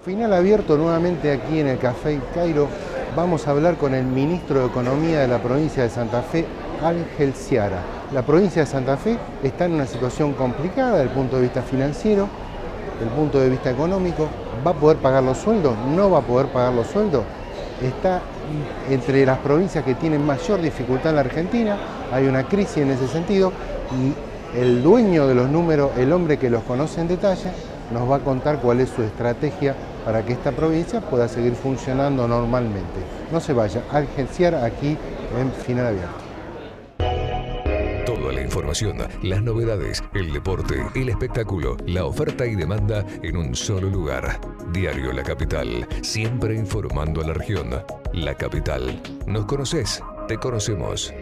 Final abierto nuevamente aquí en el Café El Cairo. Vamos a hablar con el ministro de Economía de la provincia de Santa Fe, Ángel Ciara. La provincia de Santa Fe está en una situación complicada desde el punto de vista financiero, desde el punto de vista económico. ¿Va a poder pagar los sueldos? ¿No va a poder pagar los sueldos? Está entre las provincias que tienen mayor dificultad en la Argentina. Hay una crisis en ese sentido y el dueño de los números, el hombre que los conoce en detalle, nos va a contar cuál es su estrategia para que esta provincia pueda seguir funcionando normalmente. No se vaya, Ángel Ciara aquí en Final Abierto. Toda la información, las novedades, el deporte, el espectáculo, la oferta y demanda en un solo lugar. Diario La Capital, siempre informando a la región. La Capital. ¿Nos conoces? Te conocemos.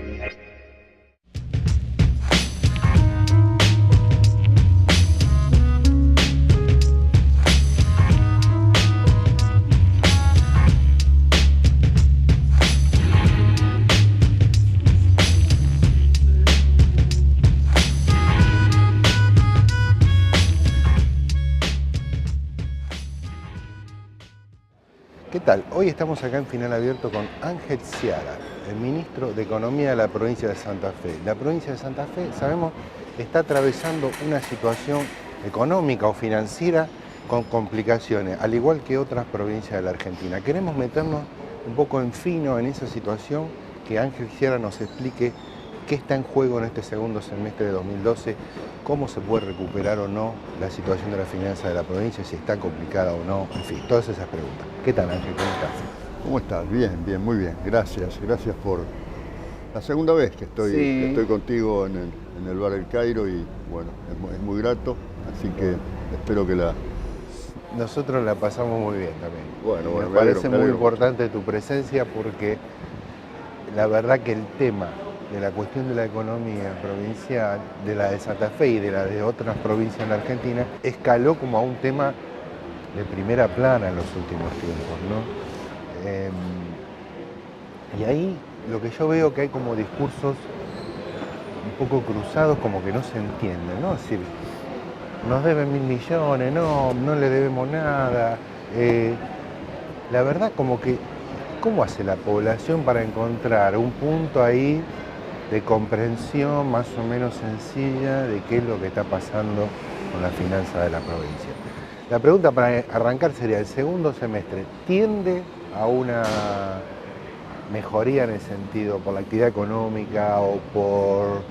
¿Qué tal? Hoy estamos acá en Final Abierto con Ángel Ciara, el ministro de Economía de la provincia de Santa Fe. La provincia de Santa Fe, sabemos, está atravesando una situación económica o financiera con complicaciones, al igual que otras provincias de la Argentina. Queremos meternos un poco en fino en esa situación, que Ángel Ciara nos explique qué está en juego en este segundo semestre de 2012, cómo se puede recuperar o no la situación de la finanza de la provincia, si está complicada o no, en fin, todas esas preguntas. ¿Qué tal, Ángel? ¿Cómo estás? ¿Cómo estás? Bien, bien, muy bien. Gracias por la segunda vez que estoy contigo en el Bar El Cairo y bueno, es muy grato, así que espero que Nosotros la pasamos muy bien también. Bueno, Me parece muy importante tu presencia porque la verdad que el tema de la cuestión de la economía provincial, de la de Santa Fe y de la de otras provincias en la Argentina, escaló como a un tema de primera plana en los últimos tiempos, ¿no? Y ahí lo que yo veo que hay como discursos un poco cruzados, como que no se entienden, ¿no? Es decir, nos deben 1.000 millones, no le debemos nada. La verdad como que, ¿cómo hace la población para encontrar un punto ahí de comprensión más o menos sencilla de qué es lo que está pasando con la finanza de la provincia? La pregunta para arrancar sería, ¿el segundo semestre tiende a una mejoría en el sentido por la actividad económica o por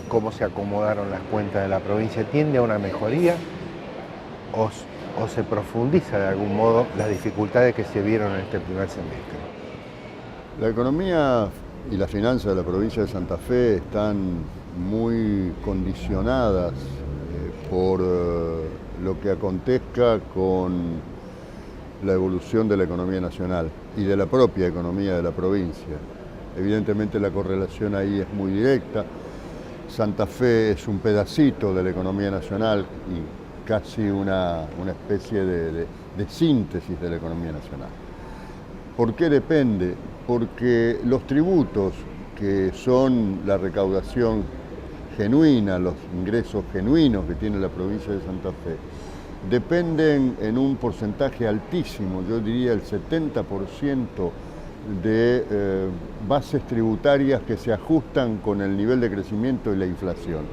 cómo se acomodaron las cuentas de la provincia? ¿Tiende a una mejoría o se profundiza de algún modo las dificultades que se vieron en este primer semestre? La economía y la finanza de la provincia de Santa Fe están muy condicionadas por lo que acontezca con la evolución de la economía nacional y de la propia economía de la provincia. Evidentemente la correlación ahí es muy directa. Santa Fe es un pedacito de la economía nacional y casi una especie de síntesis de la economía nacional. ¿Por qué depende? Porque los tributos, que son la recaudación genuina, los ingresos genuinos que tiene la provincia de Santa Fe, dependen en un porcentaje altísimo, yo diría el 70%, de bases tributarias que se ajustan con el nivel de crecimiento y la inflación.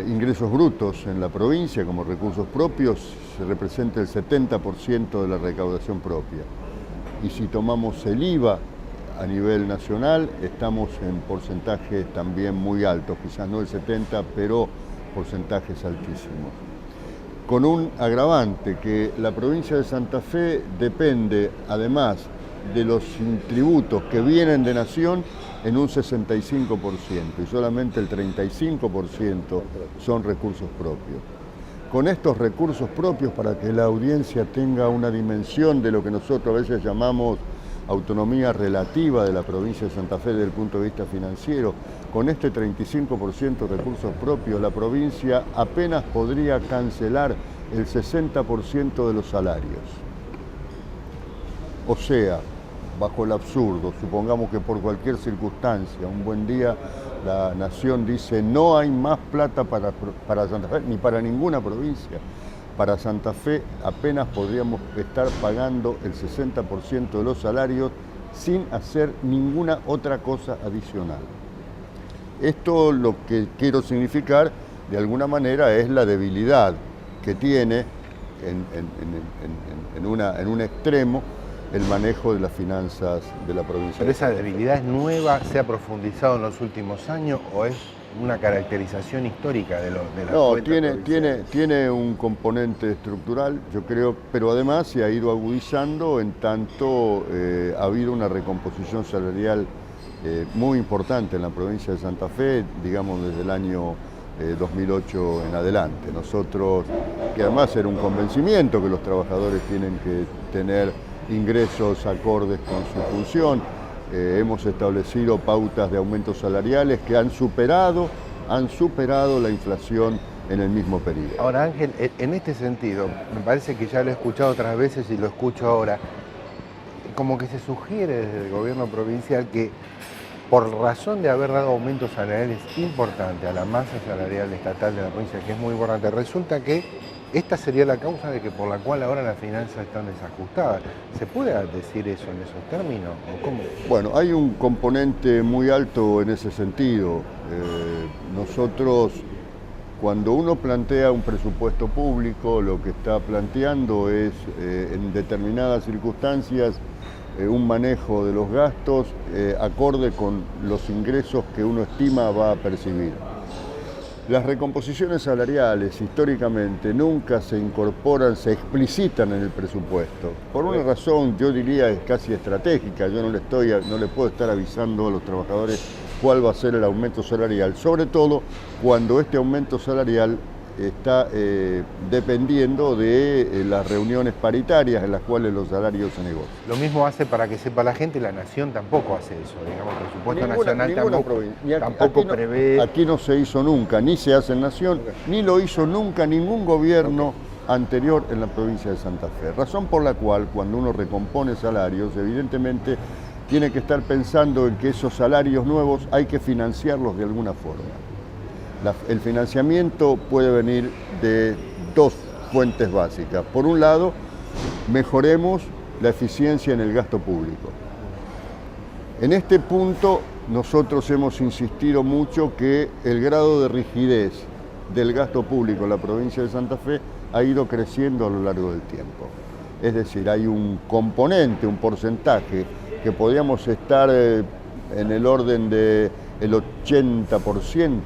Ingresos brutos en la provincia como recursos propios se representa el 70% de la recaudación propia. Y si tomamos el IVA a nivel nacional, estamos en porcentajes también muy altos, quizás no el 70%, pero porcentajes altísimos. Con un agravante, que la provincia de Santa Fe depende, además de los tributos que vienen de nación, en un 65%, y solamente el 35% son recursos propios. Con estos recursos propios, para que la audiencia tenga una dimensión de lo que nosotros a veces llamamos autonomía relativa de la provincia de Santa Fe desde el punto de vista financiero, con este 35% de recursos propios, la provincia apenas podría cancelar el 60% de los salarios. O sea, bajo el absurdo, supongamos que por cualquier circunstancia, un buen día la Nación dice no hay más plata para Santa Fe ni para ninguna provincia, para Santa Fe apenas podríamos estar pagando el 60% de los salarios sin hacer ninguna otra cosa adicional. Esto lo que quiero significar, de alguna manera, es la debilidad que tiene en un extremo el manejo de las finanzas de la provincia. ¿Pero esa debilidad es nueva, se ha profundizado en los últimos años o es una caracterización histórica de la No, cuenta tiene un componente estructural, yo creo, pero además se ha ido agudizando en tanto ha habido una recomposición salarial muy importante en la provincia de Santa Fe, digamos desde el año 2008 en adelante. Nosotros, que además era un convencimiento que los trabajadores tienen que tener ingresos acordes con su función, hemos establecido pautas de aumentos salariales que han superado la inflación en el mismo periodo. Ahora, Ángel, en este sentido, me parece que ya lo he escuchado otras veces y lo escucho ahora, como que se sugiere desde el gobierno provincial que por razón de haber dado aumentos salariales importantes a la masa salarial estatal de la provincia, que es muy importante, resulta que esta sería la causa de que por la cual ahora las finanzas están desajustadas. ¿Se puede decir eso en esos términos? ¿O cómo? Bueno, hay un componente muy alto en ese sentido. Nosotros, cuando uno plantea un presupuesto público, lo que está planteando es, en determinadas circunstancias, un manejo de los gastos acorde con los ingresos que uno estima va a percibir. Las recomposiciones salariales históricamente nunca se incorporan, se explicitan en el presupuesto. Por una razón, yo diría, casi estratégica. Yo no le puedo estar avisando a los trabajadores cuál va a ser el aumento salarial, sobre todo cuando este aumento salarial está dependiendo de las reuniones paritarias en las cuales los salarios se negocian. Lo mismo hace, para que sepa la gente, la Nación tampoco hace eso, digamos, el presupuesto nacional tampoco prevé... Aquí no se hizo nunca, ni se hace en Nación, ni lo hizo nunca ningún gobierno anterior en la provincia de Santa Fe. Razón por la cual, cuando uno recompone salarios, evidentemente tiene que estar pensando en que esos salarios nuevos hay que financiarlos de alguna forma. El financiamiento puede venir de dos fuentes básicas. Por un lado, mejoremos la eficiencia en el gasto público. En este punto, nosotros hemos insistido mucho que el grado de rigidez del gasto público en la provincia de Santa Fe ha ido creciendo a lo largo del tiempo. Es decir, hay un componente, un porcentaje, que podríamos estar en el orden del 80%,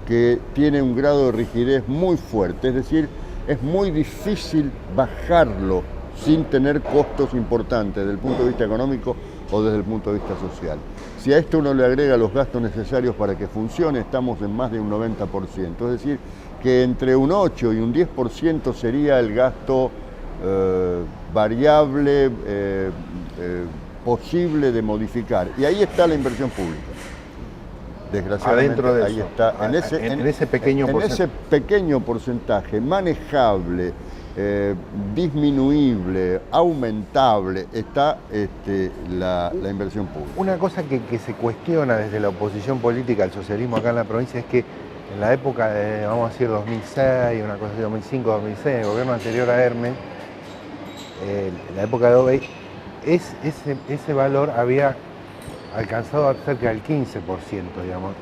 que tiene un grado de rigidez muy fuerte, es decir, es muy difícil bajarlo sin tener costos importantes desde el punto de vista económico o desde el punto de vista social. Si a esto uno le agrega los gastos necesarios para que funcione, estamos en más de un 90%, es decir, que entre un 8 y un 10% sería el gasto variable, posible de modificar, y ahí está la inversión pública. Desgraciadamente, adentro de ahí eso, está, en ese pequeño porcentaje manejable, disminuible, aumentable, está la inversión pública. Una cosa que se cuestiona desde la oposición política al socialismo acá en la provincia es que en la época de, vamos a decir, 2006, una cosa así, 2005, 2006, el gobierno anterior a Hermes, en la época de Obey, ese valor había alcanzado cerca del 15%, digamos.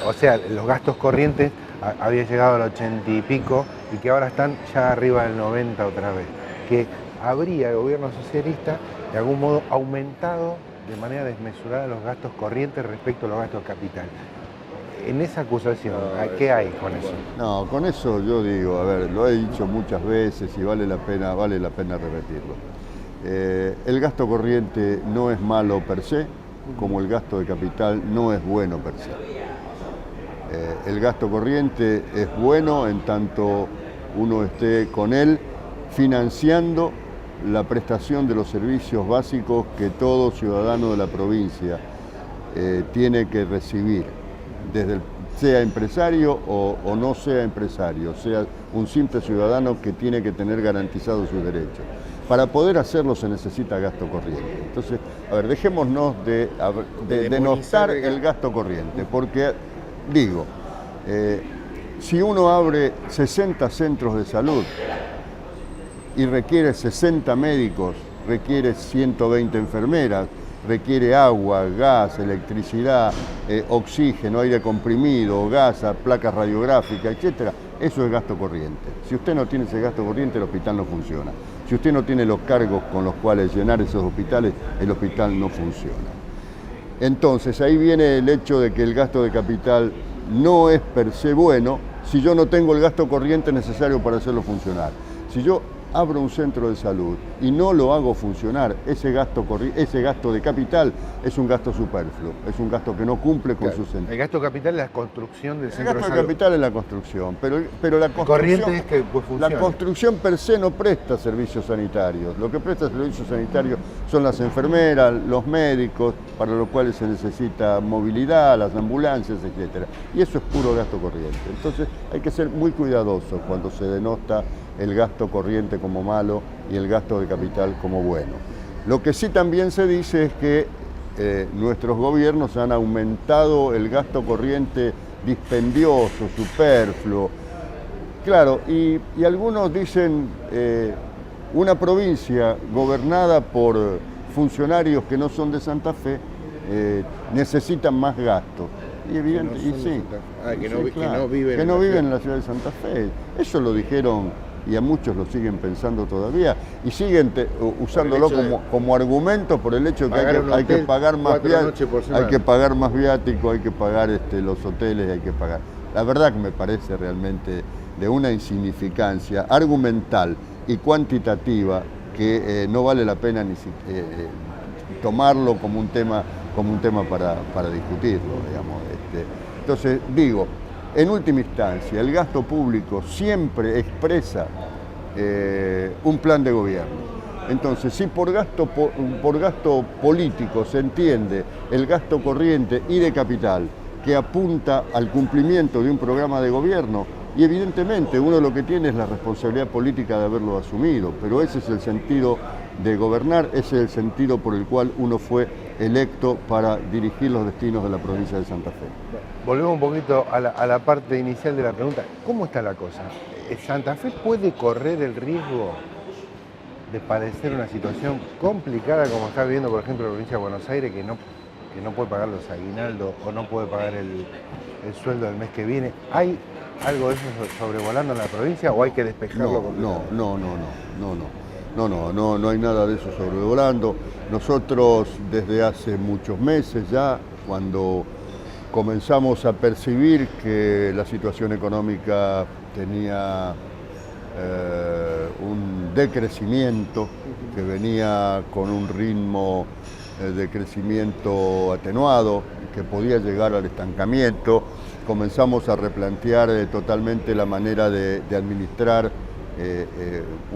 O sea, los gastos corrientes había llegado al 80 y pico y que ahora están ya arriba del 90 otra vez. Que habría el gobierno socialista de algún modo aumentado de manera desmesurada los gastos corrientes respecto a los gastos capital. En esa acusación, ¿qué hay con eso? No, con eso yo digo, a ver, lo he dicho muchas veces y vale la pena repetirlo. El gasto corriente no es malo per se, como el gasto de capital no es bueno per se. El gasto corriente es bueno en tanto uno esté con él financiando la prestación de los servicios básicos que todo ciudadano de la provincia tiene que recibir, sea empresario o no sea empresario, sea un simple ciudadano que tiene que tener garantizados sus derechos. Para poder hacerlo se necesita gasto corriente. Entonces, a ver, dejémonos de denostar el gasto corriente, porque, digo, Si uno abre 60 centros de salud y requiere 60 médicos, requiere 120 enfermeras, requiere agua, gas, electricidad, oxígeno, aire comprimido, gasa, placas radiográficas, etc. Eso es gasto corriente. Si usted no tiene ese gasto corriente, el hospital no funciona. Si usted no tiene los cargos con los cuales llenar esos hospitales, el hospital no funciona. Entonces, ahí viene el hecho de que el gasto de capital no es per se bueno si yo no tengo el gasto corriente necesario para hacerlo funcionar. Si yo abro un centro de salud y no lo hago funcionar, ese gasto de capital es un gasto superfluo, es un gasto que no cumple con su sentido. El gasto de capital es la construcción del centro de salud. El gasto de capital es la construcción, pero la construcción, corriente es que pues, funcione. La construcción per se no presta servicios sanitarios. Lo que presta servicios sanitarios son las enfermeras, los médicos, para los cuales se necesita movilidad, las ambulancias, etc. Y eso es puro gasto corriente. Entonces hay que ser muy cuidadosos cuando se denota el gasto corriente como malo y el gasto de capital como bueno. Lo que sí también se dice es que nuestros gobiernos han aumentado el gasto corriente dispendioso, superfluo. Claro, y algunos dicen una provincia gobernada por funcionarios que no son de Santa Fe necesitan más gasto. Y evidente, que no, y sí, que no viven en la ciudad de Santa Fe. Eso lo dijeron y a muchos lo siguen pensando todavía y siguen usándolo como argumento por el hecho de que hay que pagar más viático, hay que pagar los hoteles, hay que pagar. La verdad que me parece realmente de una insignificancia argumental y cuantitativa que no vale la pena ni tomarlo como un tema para discutirlo, digamos. Entonces digo, en última instancia, el gasto público siempre expresa un plan de gobierno. Entonces, si por gasto político se entiende el gasto corriente y de capital que apunta al cumplimiento de un programa de gobierno, y evidentemente uno lo que tiene es la responsabilidad política de haberlo asumido, pero ese es el sentido de gobernar, ese es el sentido por el cual uno fue electo para dirigir los destinos de la provincia de Santa Fe. Volvemos un poquito a la parte inicial de la pregunta. ¿Cómo está la cosa? ¿Santa Fe puede correr el riesgo de padecer una situación complicada como está viviendo, por ejemplo, la provincia de Buenos Aires, que no puede pagar los aguinaldos o no puede pagar el sueldo del mes que viene? ¿Hay algo de eso sobrevolando en la provincia o hay que despejarlo? No hay nada de eso sobrevolando. Nosotros desde hace muchos meses ya, cuando comenzamos a percibir que la situación económica tenía un decrecimiento, que venía con un ritmo de crecimiento atenuado, que podía llegar al estancamiento, comenzamos a replantear totalmente la manera de administrar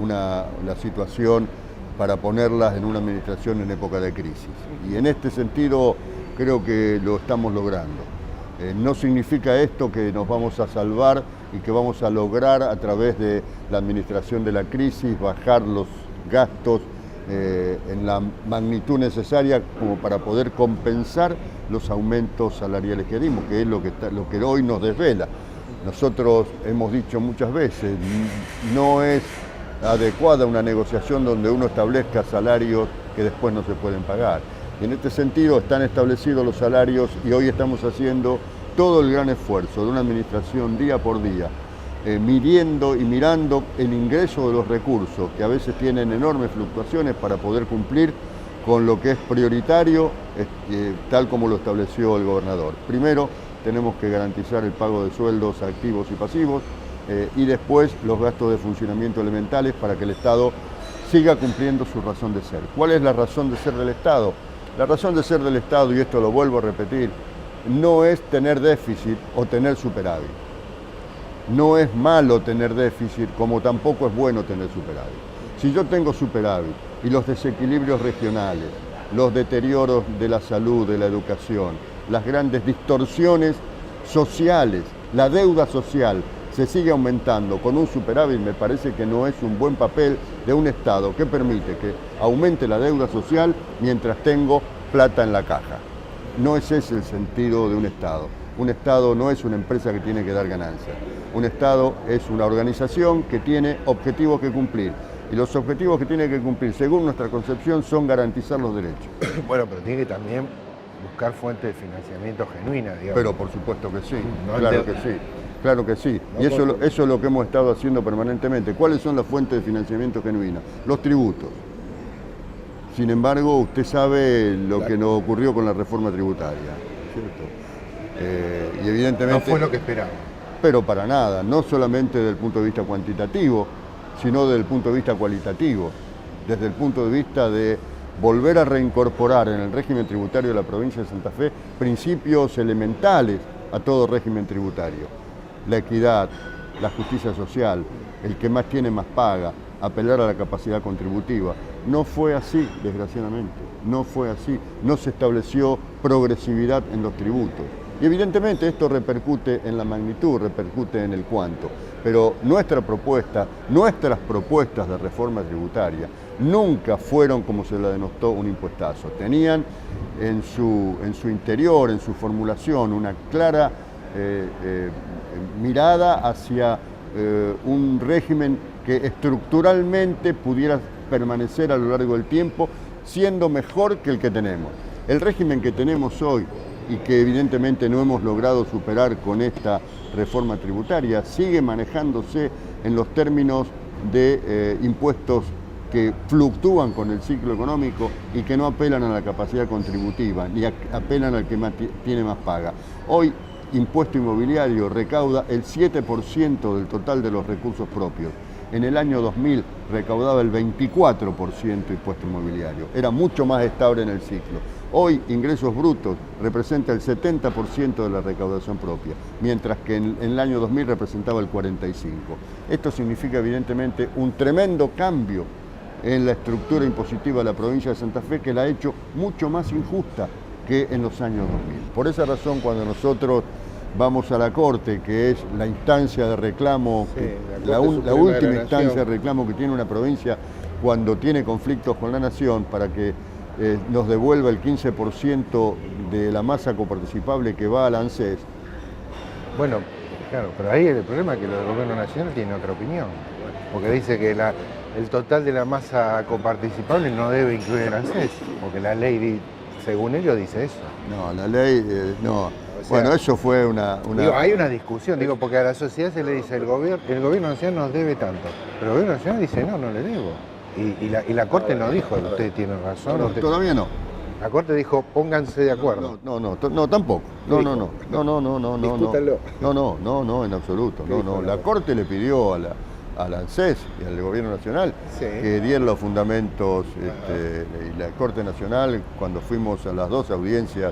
la situación para ponerlas en una administración en época de crisis. Y en este sentido creo que lo estamos logrando. No significa esto que nos vamos a salvar y que vamos a lograr a través de la administración de la crisis bajar los gastos en la magnitud necesaria como para poder compensar los aumentos salariales que dimos, que es lo que hoy nos desvela. Nosotros hemos dicho muchas veces, no es adecuada una negociación donde uno establezca salarios que después no se pueden pagar. Y en este sentido están establecidos los salarios y hoy estamos haciendo todo el gran esfuerzo de una administración día por día, midiendo y mirando el ingreso de los recursos, que a veces tienen enormes fluctuaciones para poder cumplir con lo que es prioritario, tal como lo estableció el gobernador. Primero, tenemos que garantizar el pago de sueldos activos y pasivos y después los gastos de funcionamiento elementales para que el Estado siga cumpliendo su razón de ser. ¿Cuál es la razón de ser del Estado? La razón de ser del Estado, y esto lo vuelvo a repetir, no es tener déficit o tener superávit. No es malo tener déficit, como tampoco es bueno tener superávit. Si yo tengo superávit y los desequilibrios regionales, los deterioros de la salud, de la educación, las grandes distorsiones sociales, la deuda social se sigue aumentando con un superávit, me parece que no es un buen papel de un Estado que permite que aumente la deuda social mientras tengo plata en la caja. No es ese el sentido de un Estado. Un Estado no es una empresa que tiene que dar ganancias. Un Estado es una organización que tiene objetivos que cumplir. Y los objetivos que tiene que cumplir, según nuestra concepción, son garantizar los derechos. Bueno, pero tiene que también buscar fuentes de financiamiento genuinas, digamos. Pero por supuesto que sí, No claro que sí. Claro que sí, No, y eso es lo que hemos estado haciendo permanentemente. ¿Cuáles son las fuentes de financiamiento genuinas? Los tributos. Sin embargo, usted sabe lo que nos ocurrió con la reforma tributaria, ¿cierto? Y evidentemente... No fue lo que esperaba. Pero para nada, no solamente desde el punto de vista cuantitativo, sino desde el punto de vista cualitativo, desde el punto de vista de volver a reincorporar en el régimen tributario de la provincia de Santa Fe principios elementales a todo régimen tributario. La equidad, la justicia social, el que más tiene más paga, apelar a la capacidad contributiva. No fue así, desgraciadamente, no fue así. No se estableció progresividad en los tributos. Y evidentemente esto repercute en la magnitud, repercute en el cuánto. Pero nuestras propuestas de reforma tributaria nunca fueron, como se la denostó, un impuestazo. Tenían en su interior, en su formulación, una clara mirada hacia un régimen que estructuralmente pudiera permanecer a lo largo del tiempo, siendo mejor que el que tenemos. El régimen que tenemos hoy y que evidentemente no hemos logrado superar con esta reforma tributaria, sigue manejándose en los términos de impuestos que fluctúan con el ciclo económico y que no apelan a la capacidad contributiva, ni apelan al que tiene más paga. Hoy, impuesto inmobiliario recauda el 7% del total de los recursos propios. En el año 2000 recaudaba el 24% impuesto inmobiliario. Era mucho más estable en el ciclo. Hoy, ingresos brutos representa el 70% de la recaudación propia, mientras que en el año 2000 representaba el 45%. Esto significa evidentemente un tremendo cambio en la estructura impositiva de la provincia de Santa Fe, que la ha hecho mucho más injusta que en los años 2000. Por esa razón, cuando nosotros vamos a la Corte, que es la instancia de reclamo, Sí, la última de la instancia de Nación. reclamo que tiene una provincia cuando tiene conflictos con la Nación para que nos devuelva el 15% de la masa coparticipable que va al ANSES. Bueno, claro, pero ahí el problema es que el gobierno nacional tiene otra opinión, porque dice que el total de la masa coparticipable no debe incluir el ANSES, porque la ley, según ellos, dice eso. No, la ley, no. O sea, Bueno, eso fue una... Digo, hay una discusión, porque a la sociedad se le dice el gobierno nacional nos debe tanto, pero el gobierno nacional dice no le debo. Y la Corte no dijo, usted tiene razón. No, todavía no. La Corte dijo, pónganse de acuerdo. No, tampoco. No, Discútanlo. No, en absoluto. No. La Corte le pidió al ANSES y al Gobierno Nacional que dieran los fundamentos, y la Corte Nacional, cuando fuimos a las dos audiencias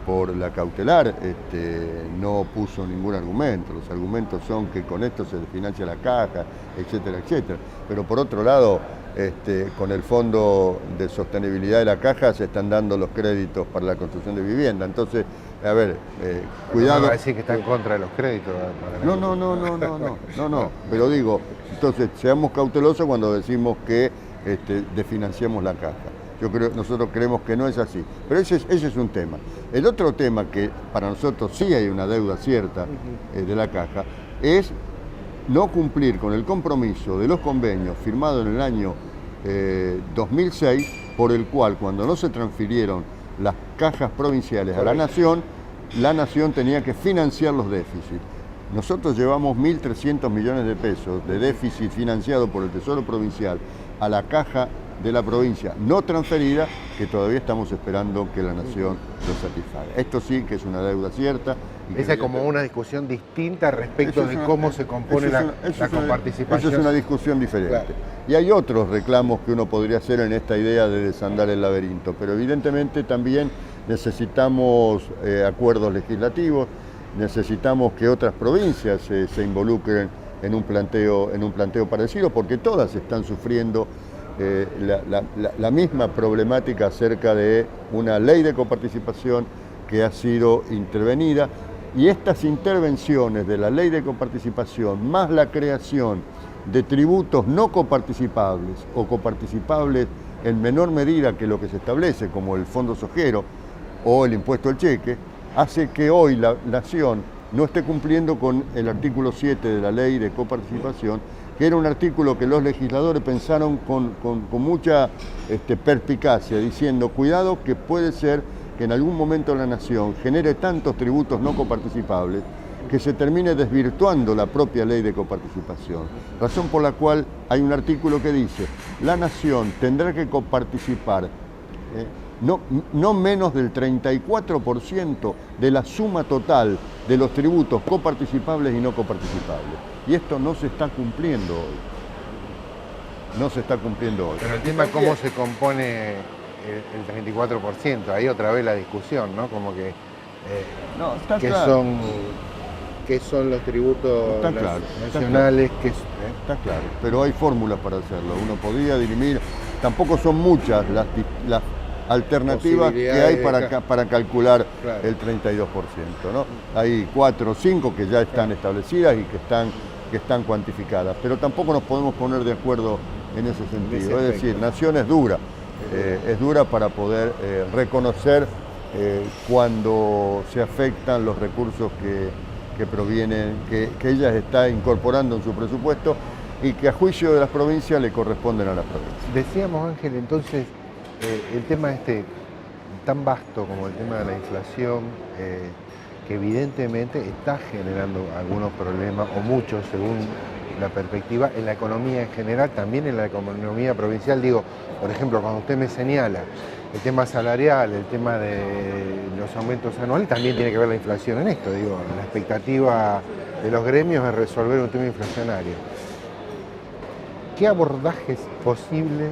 por la cautelar, no puso ningún argumento. Los argumentos son que con esto se financia la caja, etcétera, etcétera. Pero por otro lado, con el Fondo de Sostenibilidad de la Caja se están dando los créditos para la construcción de vivienda. Entonces, a ver, cuidado. No va a decir que está en contra de los créditos. No. Pero digo, entonces seamos cautelosos cuando decimos que desfinanciamos la caja. Nosotros creemos que no es así. Pero ese es un tema. El otro tema que para nosotros sí hay una deuda cierta de la caja es no cumplir con el compromiso de los convenios firmados en el año 2006, por el cual cuando no se transfirieron las cajas provinciales a la Nación tenía que financiar los déficits. Nosotros llevamos 1.300 millones de pesos de déficit financiado por el Tesoro Provincial a la caja de la provincia no transferida, que todavía estamos esperando que la Nación lo satisfaga. Esto sí que es una deuda cierta. Esa es como una discusión distinta respecto de cómo se compone la coparticipación. Eso es una discusión diferente. Claro. Y hay otros reclamos que uno podría hacer en esta idea de desandar el laberinto, pero evidentemente también necesitamos acuerdos legislativos, necesitamos que otras provincias se involucren en un planteo parecido, porque todas están sufriendo la misma problemática acerca de una ley de coparticipación que ha sido intervenida, y estas intervenciones de la ley de coparticipación más la creación de tributos no coparticipables o coparticipables en menor medida que lo que se establece, como el fondo sojero o el impuesto al cheque, hace que hoy la Nación no esté cumpliendo con el artículo 7 de la ley de coparticipación, que era un artículo que los legisladores pensaron con mucha perspicacia, diciendo, cuidado que puede ser que en algún momento la Nación genere tantos tributos no coparticipables que se termine desvirtuando la propia ley de coparticipación. Razón por la cual hay un artículo que dice, la Nación tendrá que coparticipar no menos del 34% de la suma total de los tributos coparticipables y no coparticipables. Y esto no se está cumpliendo hoy. No se está cumpliendo hoy. Pero el tema es cómo se compone el 34%, ahí otra vez la discusión, ¿no? Como que, no, está ¿qué claro. ¿Qué son los tributos está claro, nacionales? Está claro, pero hay fórmulas para hacerlo. Uno podría dirimir, tampoco son muchas las alternativas que hay para calcular el 32%, ¿no? Hay 4 o 5 que ya están establecidas y que están cuantificadas, pero tampoco nos podemos poner de acuerdo en ese sentido. Es decir, Nación es dura para poder reconocer cuando se afectan los recursos que provienen, que ella está incorporando en su presupuesto y que a juicio de las provincias le corresponden a las provincias. Decíamos, Ángel, entonces, el tema tan vasto como el tema de la inflación, que evidentemente está generando algunos problemas, o muchos según la perspectiva, en la economía en general, también en la economía provincial. Digo, por ejemplo, cuando usted me señala el tema salarial, el tema de los aumentos anuales, también tiene que ver la inflación en esto. Digo, la expectativa de los gremios es resolver un tema inflacionario. ¿Qué abordajes posibles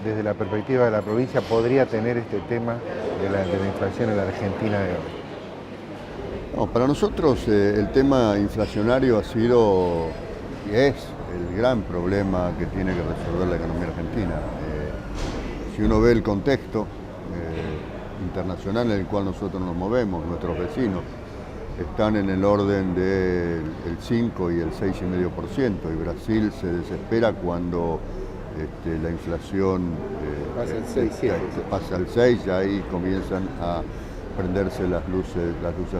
desde la perspectiva de la provincia podría tener este tema de la inflación en la Argentina de hoy? No, para nosotros el tema inflacionario ha sido y es el gran problema que tiene que resolver la economía argentina. Si uno ve el contexto internacional en el cual nosotros nos movemos, nuestros vecinos están en el orden del 5 y el 6,5%, y Brasil se desespera cuando la inflación pasa al 6, y ahí comienzan a prenderse las luces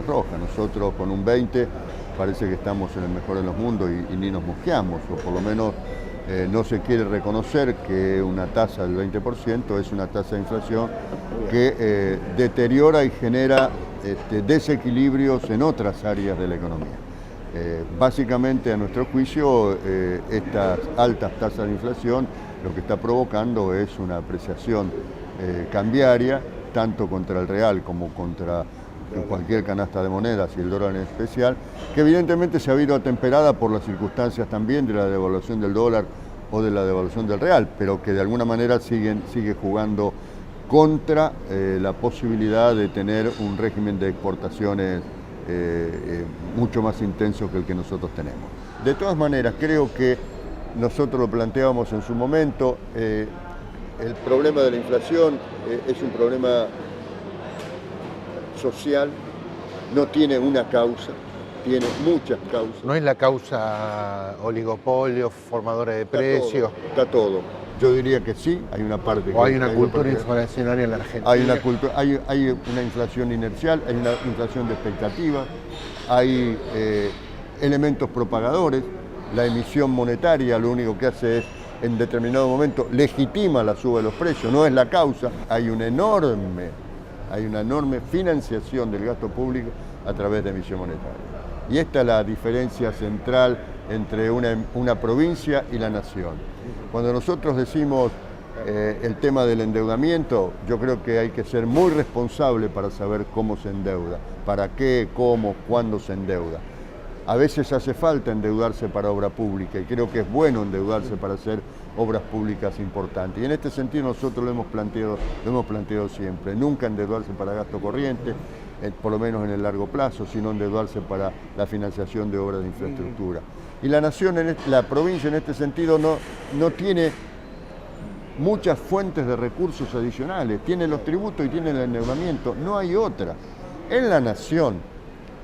rojas. Nosotros con un 20 parece que estamos en el mejor de los mundos y ni nos mosqueamos, o por lo menos no se quiere reconocer que una tasa del 20% es una tasa de inflación que deteriora y genera desequilibrios en otras áreas de la economía. Básicamente, a nuestro juicio, estas altas tasas de inflación lo que está provocando es una apreciación cambiaria, tanto contra el real como contra cualquier canasta de monedas y el dólar en especial, que evidentemente se ha visto atemperada por las circunstancias también de la devaluación del dólar o de la devaluación del real, pero que de alguna manera sigue jugando contra la posibilidad de tener un régimen de exportaciones mucho más intenso que el que nosotros tenemos. De todas maneras, creo que nosotros lo planteábamos en su momento, el problema de la inflación es un problema social, no tiene una causa, tiene muchas causas. ¿No es la causa oligopolio, formadores de precios? Está todo. Yo diría que sí, hay una parte... ¿O hay una cultura inflacionaria en la Argentina? Hay una inflación inercial, hay una inflación de expectativas, hay elementos propagadores. La emisión monetaria lo único que hace es, en determinado momento, legitima la suba de los precios, no es la causa. Hay una enorme financiación del gasto público a través de emisión monetaria. Y esta es la diferencia central entre una provincia y la nación. Cuando nosotros decimos el tema del endeudamiento, yo creo que hay que ser muy responsable para saber cómo se endeuda, para qué, cómo, cuándo se endeuda. A veces hace falta endeudarse para obra pública y creo que es bueno endeudarse para hacer obras públicas importantes. Y en este sentido nosotros lo hemos planteado siempre, nunca endeudarse para gasto corriente, por lo menos en el largo plazo, sino endeudarse para la financiación de obras de infraestructura. Y la nación, la provincia en este sentido no tiene muchas fuentes de recursos adicionales, tiene los tributos y tiene el endeudamiento, no hay otra. En la nación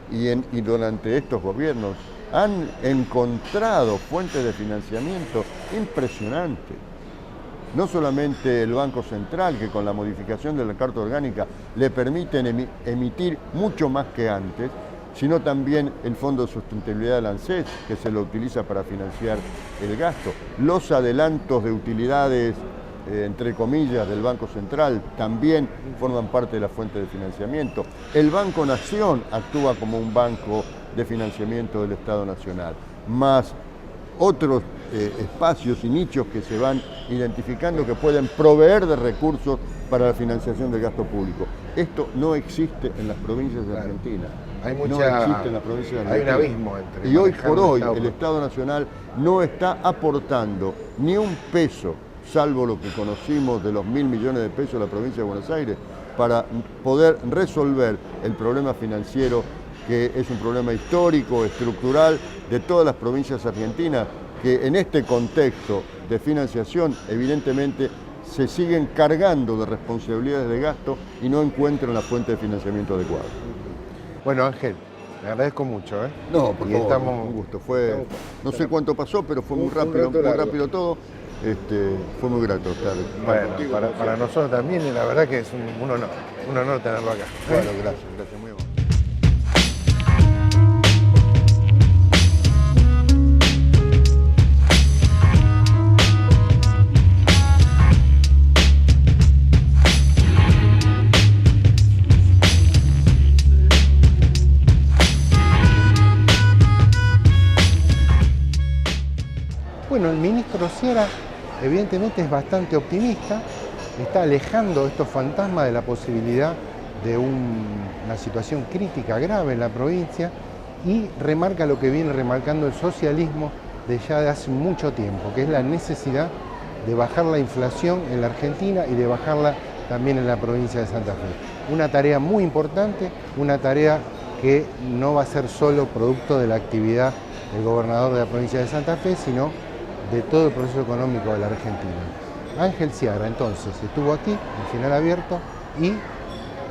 y durante estos gobiernos han encontrado fuentes de financiamiento impresionantes. no solamente el Banco Central, que con la modificación de la Carta Orgánica le permiten emitir mucho más que antes, sino también el Fondo de Sustentabilidad del ANSES, que se lo utiliza para financiar el gasto. Los adelantos de utilidades, entre comillas, del Banco Central también forman parte de la fuente de financiamiento. El Banco Nación actúa como un banco de financiamiento del Estado Nacional, más otros espacios y nichos que se van identificando que pueden proveer de recursos para la financiación del gasto público. Esto no existe en las provincias de Argentina. Hay no existe en las provincias de Argentina. Hay un abismo entre. Y hoy por hoy el Estado Nacional no está aportando ni un peso, salvo lo que conocimos de los 1.000 millones de pesos de la provincia de Buenos Aires, para poder resolver el problema financiero, que es un problema histórico, estructural, de todas las provincias argentinas, que en este contexto de financiación evidentemente se siguen cargando de responsabilidades de gasto y no encuentran la fuente de financiamiento adecuada. Bueno, Ángel, le agradezco mucho. No, por favor, un gusto. No sé cuánto pasó, pero fue muy rápido todo. Fue muy grato estar contigo. Para nosotros también, y la verdad que es un honor tenerlo acá. Bueno, gracias, muy amable. Bueno, el ministro Sciarra evidentemente es bastante optimista, está alejando estos fantasmas de la posibilidad de una situación crítica grave en la provincia y remarca lo que viene remarcando el socialismo de hace mucho tiempo, que es la necesidad de bajar la inflación en la Argentina y de bajarla también en la provincia de Santa Fe. Una tarea muy importante, una tarea que no va a ser solo producto de la actividad del gobernador de la provincia de Santa Fe, sino de todo el proceso económico de la Argentina. Ángel Sciarra entonces estuvo aquí, en Final Abierto, y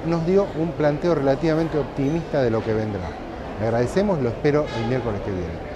nos dio un planteo relativamente optimista de lo que vendrá. Le agradecemos, lo espero el miércoles que viene.